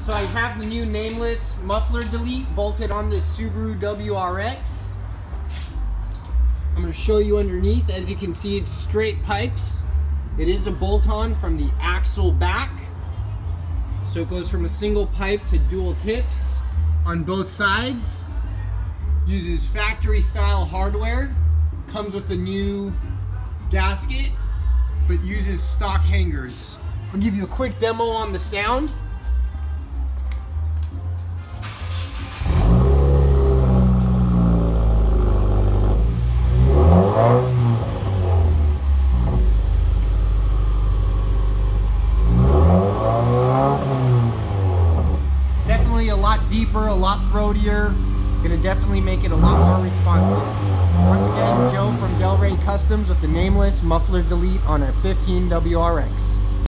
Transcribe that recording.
So I have the new Nameless muffler delete bolted on this Subaru WRX. I'm going to show you underneath. As you can see, it's straight pipes. It is a bolt-on from the axle back. So it goes from a single pipe to dual tips on both sides. Uses factory style hardware. Comes with a new gasket, but uses stock hangers. I'll give you a quick demo on the sound. Definitely a lot deeper, a lot throatier. Gonna definitely make it a lot more responsive. Once again, Joe from Del Rey Customs with the Nameless muffler delete on a 15 WRX.